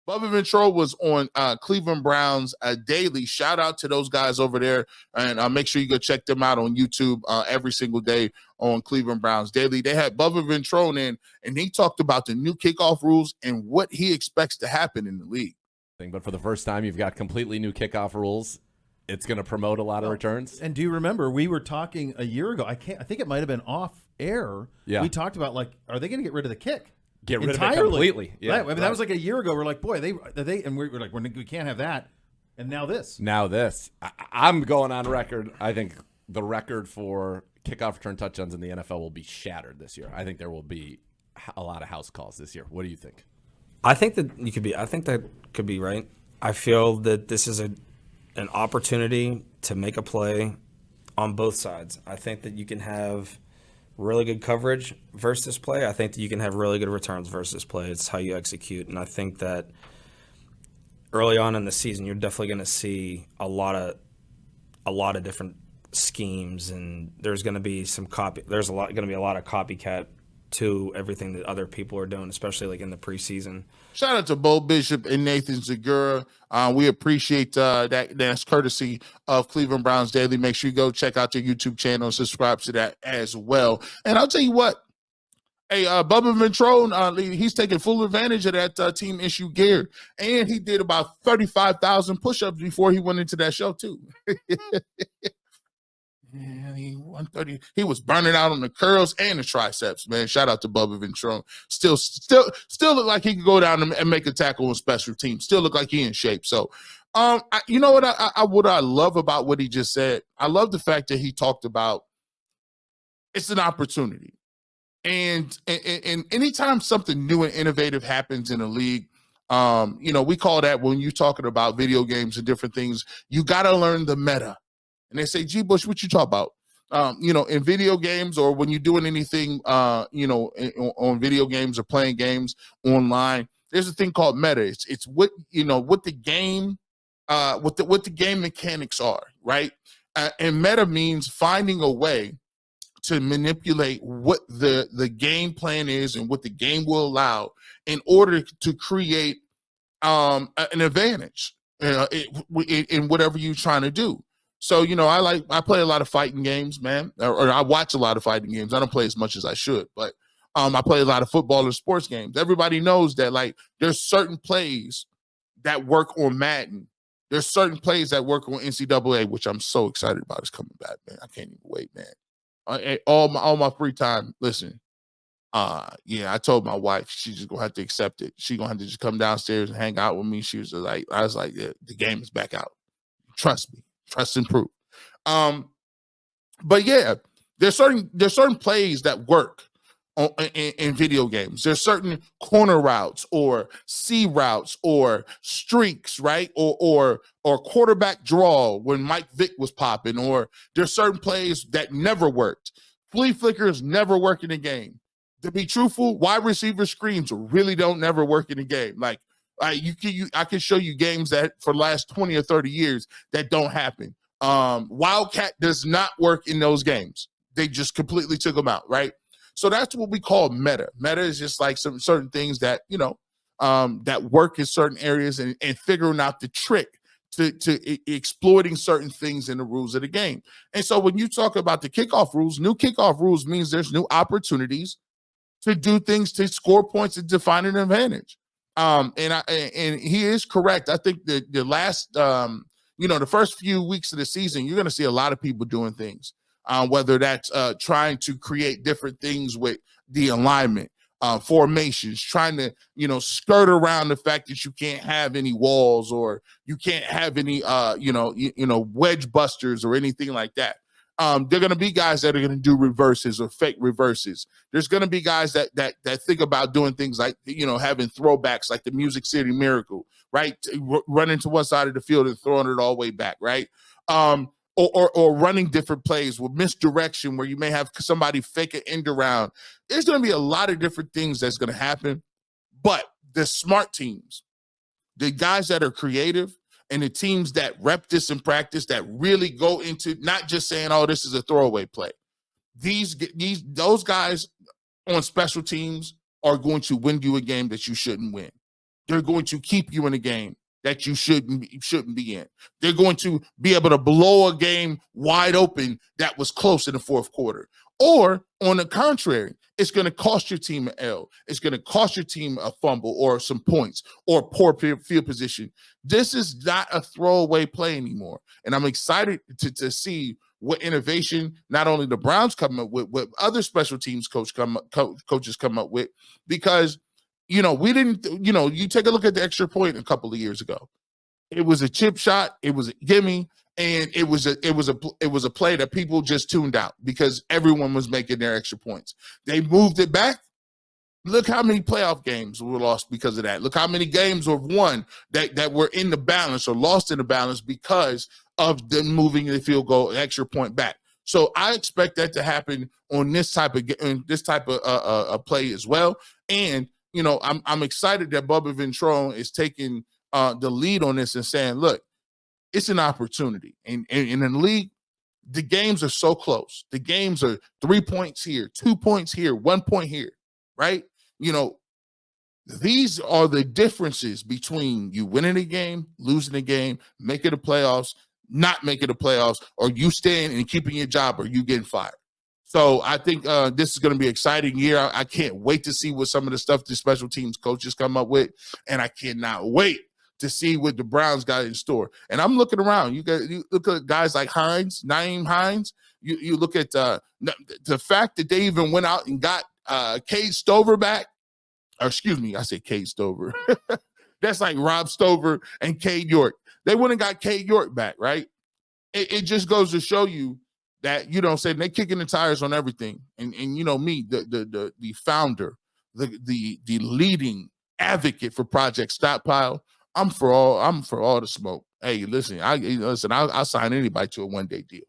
Bubba Ventrone was on Cleveland Browns Daily. Shout out to those guys over there, and make sure you go check them out on YouTube every single day on Cleveland Browns Daily. They had Bubba Ventrone in, and he talked about the new kickoff rules and what he expects to happen in the league. But for the first time, you've got completely new kickoff rules. It's going to promote a lot of returns. And do you remember we were talking a year ago? I think it might have been off air. Yeah. We talked about, like, are they going to get rid of the kick? Get rid of it completely. Yeah, right? I mean, that was like a year ago. We're like, boy, and we're like, we can't have that. And now this. I'm going on record. I think the record for kickoff return touchdowns in the NFL will be shattered this year. I think there will be a lot of house calls this year. What do you think? I think that could be right. I feel that this is an opportunity to make a play on both sides. I think that you can have really good coverage versus play. I think that you can have really good returns versus play. It's how you execute. And I think that early on in the season, you're definitely going to see a lot of different schemes, and there's going to be going to be a lot of copycat to everything that other people are doing, especially like in the preseason. Shout out to Bo Bishop and Nathan Zagura. We appreciate that's courtesy of Cleveland Browns Daily. Make sure you go check out their YouTube channel and subscribe to that as well. And I'll tell you what, hey, Bubba Ventrone, he's taking full advantage of that team issue gear. And he did about 35,000 push-ups before he went into that show, too. Man, he was burning out on the curls and the triceps, man. Shout out to Bubba Ventrone. Still look like he could go down and make a tackle on special teams. Still look like he in shape. So, you know what I love about what he just said? I love the fact that he talked about it's an opportunity. And anytime something new and innovative happens in a league, we call that, when you're talking about video games and different things, you got to learn the meta. And they say, G. Bush, what you talk about? In video games, or when you're doing anything, on video games or playing games online, there's a thing called meta. It's what the game mechanics are, right? And meta means finding a way to manipulate what the game plan is and what the game will allow in order to create an advantage in whatever you're trying to do. So, I play a lot of fighting games, man, or I watch a lot of fighting games. I don't play as much as I should, but I play a lot of football and sports games. Everybody knows that, like, there's certain plays that work on Madden. There's certain plays that work on NCAA, which I'm so excited about. It's coming back, man. I can't even wait, man. All my free time, listen, I told my wife she's just gonna have to accept it. She's gonna have to just come downstairs and hang out with me. She was like, I was like, yeah, the game is back out. Trust me. Trust and prove. But yeah, there's certain plays that work in video games. There's certain corner routes or C routes or streaks, right? Or quarterback draw when Mike Vick was popping, or there's certain plays that never worked. Flea flickers never work in the game. To be truthful, wide receiver screens really don't never work in the game. Like, I can show you games that for the last 20 or 30 years that don't happen. Wildcat does not work in those games. They just completely took them out, right? So that's what we call meta. Meta is just like some certain things that, that work in certain areas and figuring out the trick to exploiting certain things in the rules of the game. And so when you talk about the kickoff rules, new kickoff rules means there's new opportunities to do things, to score points and define an advantage. And he is correct. I think the last, the first few weeks of the season, you're going to see a lot of people doing things, whether that's trying to create different things with the alignment, formations, trying to, skirt around the fact that you can't have any walls or you can't have any, wedge busters or anything like that. They're going to be guys that are going to do reverses or fake reverses. There's going to be guys that think about doing things like, having throwbacks like the Music City Miracle, right? Running to one side of the field and throwing it all the way back, right? Or running different plays with misdirection where you may have somebody fake an end around. There's going to be a lot of different things that's going to happen. But the smart teams, the guys that are creative, and the teams that rep this in practice, that really go into not just saying, oh, this is a throwaway play. Those guys on special teams are going to win you a game that you shouldn't win. they're going to keep you in a game that you shouldn't be in. They're going to be able to blow a game wide open that was close in the fourth quarter. Or on the contrary, it's going to cost your team an L. It's going to cost your team a fumble or some points or poor field position. This is not a throwaway play anymore. And I'm excited to see what innovation not only the Browns come up with, what other special teams coaches come up with, because we didn't, you take a look at the extra point a couple of years ago. It was a chip shot, it was a gimme, and it was a play that people just tuned out because everyone was making their extra points. They moved it back. Look how many playoff games were lost because of that. Look how many games were won that were in the balance or lost in the balance because of them moving the field goal extra point back. So I expect that to happen on this type of play as well. And I'm excited that Bubba Ventrone is taking the lead on this and saying, look, it's an opportunity. And in the league, the games are so close. The games are 3 points here, 2 points here, 1 point here, right? These are the differences between you winning a game, losing a game, making the playoffs, not making the playoffs, or you staying and keeping your job, or you getting fired. So I think this is going to be an exciting year. I can't wait to see what some of the stuff the special teams coaches come up with, and I cannot wait to see what the Browns got in store. And I'm looking around. You look at guys like Naeem Hines. You look at the fact that they even went out and got Cade Stover back. Or excuse me, I say Cade Stover. That's like Rob Stover and Cade York. They went and got Cade York back, right? It just goes to show you that, they're kicking the tires on everything. And me, the founder, the leading advocate for Project Stockpile, I'm for all the smoke. Hey, listen, I'll sign anybody to a one-day deal.